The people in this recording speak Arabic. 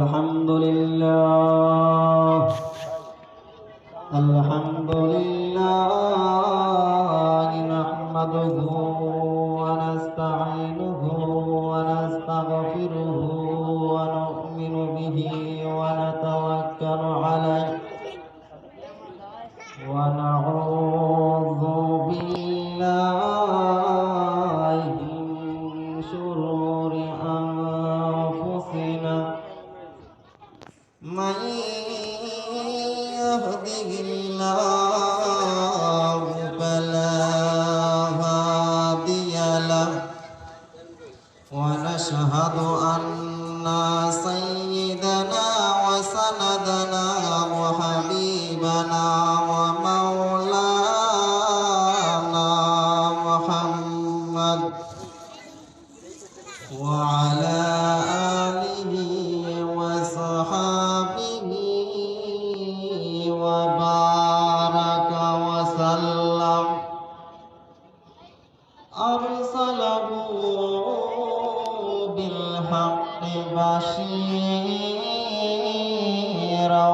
الحمد لله الحمد لله نحمده ونستعينه ونستغفره ونؤمن به ونتوكل عليه ونعوذ بالله من شرور أنفسنا من يهده الله فلا هادي له ونشهد أن سيدنا وسندنا وحبيبنا ومولانا محمد وعلى آله وصحبه وبارك وسلم أرسله بالحق بشيرا